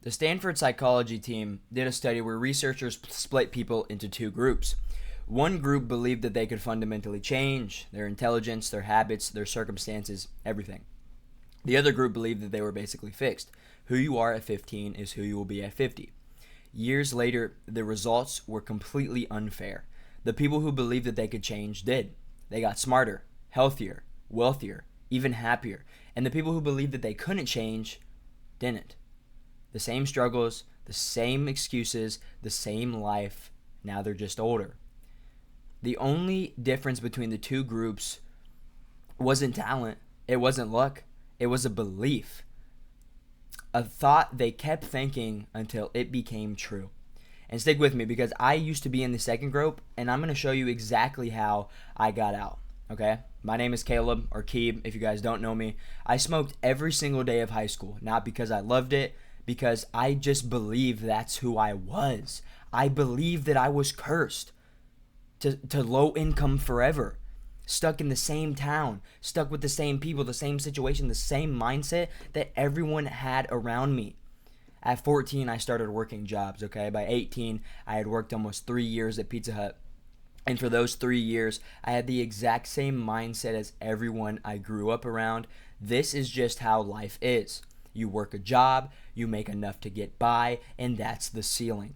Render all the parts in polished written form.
The Stanford psychology team did a study where researchers split people into two groups. One group believed that they could fundamentally change their intelligence, their habits, their circumstances, everything. The other group believed that they were basically fixed. Who you are at 15 is who you will be at 50. Years later, the results were completely unfair. The people who believed that they could change did. They got smarter, healthier, wealthier, even happier. And the people who believed that they couldn't change didn't. The same struggles, the same excuses, the same life. Now they're just older. The only difference between the two groups wasn't talent, it wasn't luck, it was a belief. A thought they kept thinking until it became true. And stick with me because I used to be in the second group, and I'm going to show you exactly how I got out. Okay? My name is Caleb, or Keeb, if you guys don't know me. I smoked every single day of high school, not because I loved it, because I just believed that's who I was. I believed that I was cursed to low income forever, stuck in the same town, stuck with the same people, the same situation, the same mindset that everyone had around me. At 14, I started working jobs, okay? By 18, I had worked almost 3 years at Pizza Hut. And for those 3 years, I had the exact same mindset as everyone I grew up around. This is just how life is. You work a job, you make enough to get by, and that's the ceiling.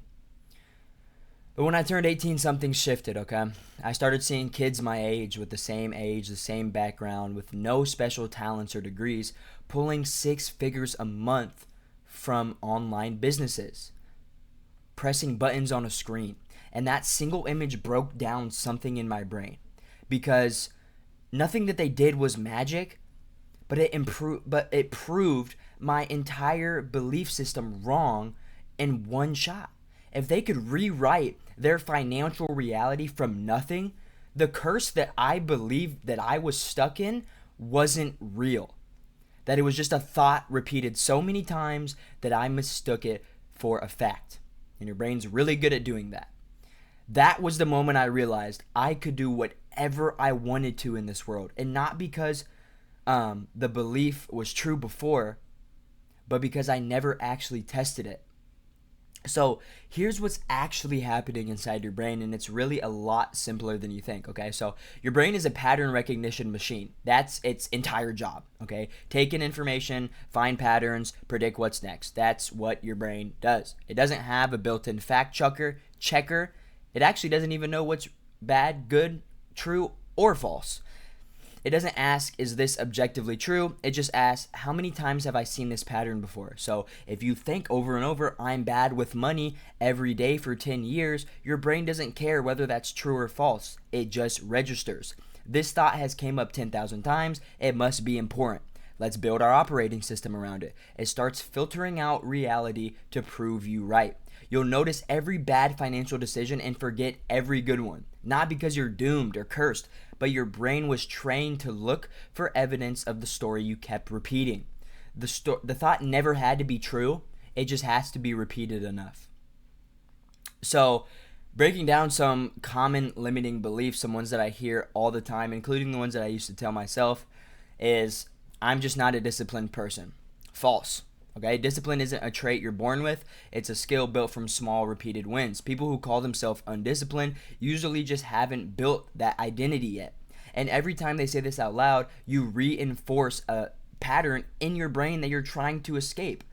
But when I turned 18, something shifted, okay? I started seeing kids my age, the same background, with no special talents or degrees, pulling six figures a month from online businesses, pressing buttons on a screen. And that single image broke down something in my brain because nothing that they did was magic, but it proved my entire belief system wrong in one shot. If they could rewrite their financial reality from nothing, the curse that I believed that I was stuck in wasn't real. That it was just a thought repeated so many times that I mistook it for a fact. And your brain's really good at doing that. That was the moment I realized I could do whatever I wanted to in this world. And not because the belief was true before, but because I never actually tested it. So here's what's actually happening inside your brain, and it's really a lot simpler than you think, okay? So your brain is a pattern recognition machine. That's its entire job, okay? Take in information, find patterns, predict what's next. That's what your brain does. It doesn't have a built-in fact checker. It actually doesn't even know what's bad, good, true, or false. It doesn't ask, is this objectively true? It just asks, how many times have I seen this pattern before? So if you think over and over, I'm bad with money every day for 10 years, your brain doesn't care whether that's true or false. It just registers. This thought has came up 10,000 times. It must be important. Let's build our operating system around it. It starts filtering out reality to prove you right. You'll notice every bad financial decision and forget every good one. Not because you're doomed or cursed, but your brain was trained to look for evidence of the story you kept repeating. The thought never had to be true, it just has to be repeated enough. So, breaking down some common limiting beliefs, some ones that I hear all the time, including the ones that I used to tell myself, is I'm just not a disciplined person. False. Okay, discipline isn't a trait you're born with, it's a skill built from small repeated wins. People who call themselves undisciplined usually just haven't built that identity yet. And every time they say this out loud, you reinforce a pattern in your brain that you're trying to escape.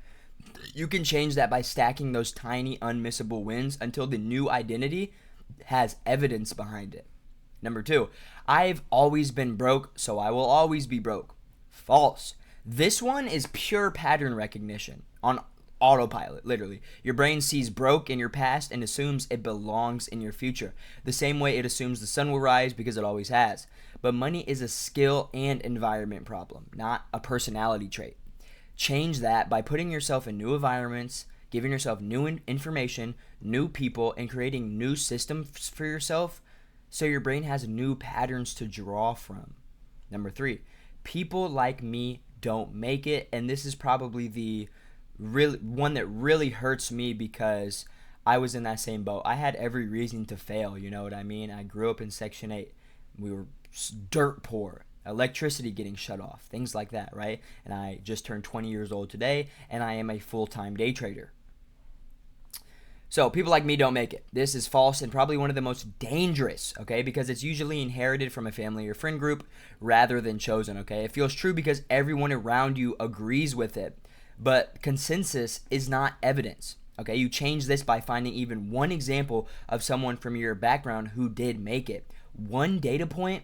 You can change that by stacking those tiny unmissable wins until the new identity has evidence behind it. Number two, I've always been broke, so I will always be broke. False. This one is pure pattern recognition on autopilot, literally. Your brain sees broke in your past and assumes it belongs in your future, the same way it assumes the sun will rise because it always has. But money is a skill and environment problem, not a personality trait. Change that by putting yourself in new environments, giving yourself new information, new people, and creating new systems for yourself so your brain has new patterns to draw from. Number three, people like me don't make it, and this is probably the really one that really hurts me because I was in that same boat. I had every reason to fail, you know what I mean? I grew up in Section 8. We were dirt poor. Electricity getting shut off, things like that, right? And I just turned 20 years old today, and I am a full-time day trader. So people like me don't make it. This is false and probably one of the most dangerous, okay? Because it's usually inherited from a family or friend group rather than chosen, okay? It feels true because everyone around you agrees with it, but consensus is not evidence, okay? You change this by finding even one example of someone from your background who did make it. One data point,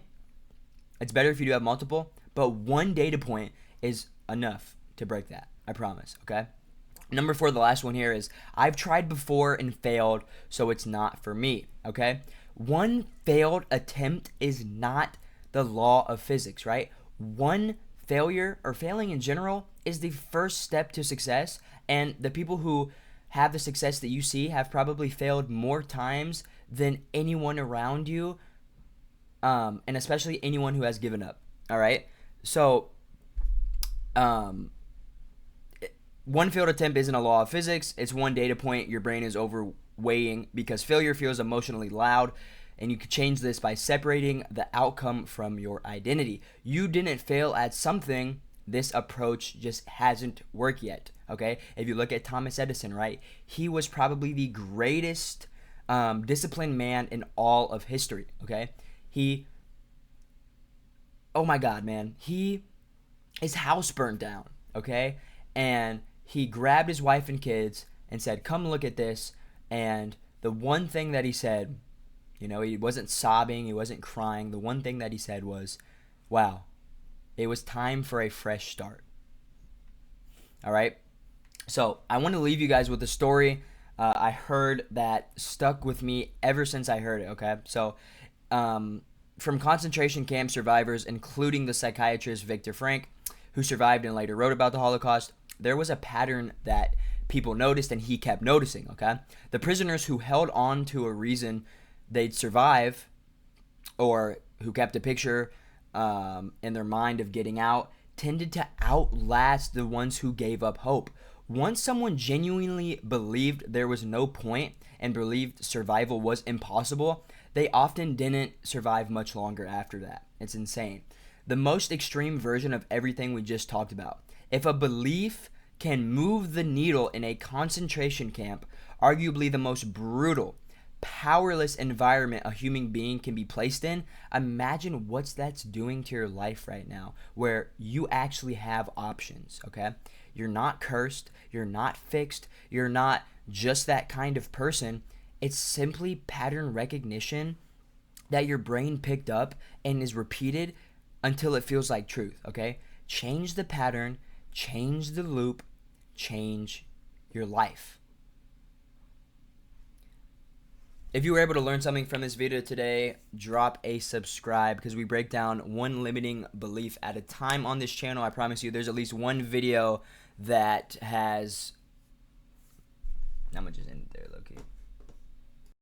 it's better if you do have multiple, but one data point is enough to break that. I promise, okay? Number 4, the last one here is I've tried before and failed, so it's not for me, okay? One failed attempt is not the law of physics, right? One failure or failing in general is the first step to success, and the people who have the success that you see have probably failed more times than anyone around you, and especially anyone who has given up, all right? So, one failed attempt isn't a law of physics. It's one data point your brain is overweighing because failure feels emotionally loud, and you could change this by separating the outcome from your identity. You didn't fail at something. This approach just hasn't worked yet, okay? If you look at Thomas Edison, right? He was probably the greatest disciplined man in all of history, okay? Oh my God, man. His house burned down, okay? And he grabbed his wife and kids and said, come look at this. And the one thing that he said, he wasn't sobbing, he wasn't crying. The one thing that he said was, wow, it was time for a fresh start. All right? So I want to leave you guys with a story I heard that stuck with me ever since I heard it, okay? So from concentration camp survivors, including the psychiatrist Viktor Frankl, who survived and later wrote about the Holocaust, there was a pattern that people noticed and he kept noticing, okay? The prisoners who held on to a reason they'd survive, or who kept a picture in their mind of getting out, tended to outlast the ones who gave up hope. Once someone genuinely believed there was no point and believed survival was impossible, they often didn't survive much longer after that. It's insane. The most extreme version of everything we just talked about. If a belief can move the needle in a concentration camp, arguably the most brutal, powerless environment a human being can be placed in, imagine what that's doing to your life right now, where you actually have options, okay? You're not cursed, you're not fixed, you're not just that kind of person. It's simply pattern recognition that your brain picked up and is repeated until it feels like truth, okay? Change the pattern, change the loop, change your life. If you were able to learn something from this video today, drop a subscribe because we break down one limiting belief at a time on this channel. I promise you there's at least one video that has... I'm going to just end it there, low-key.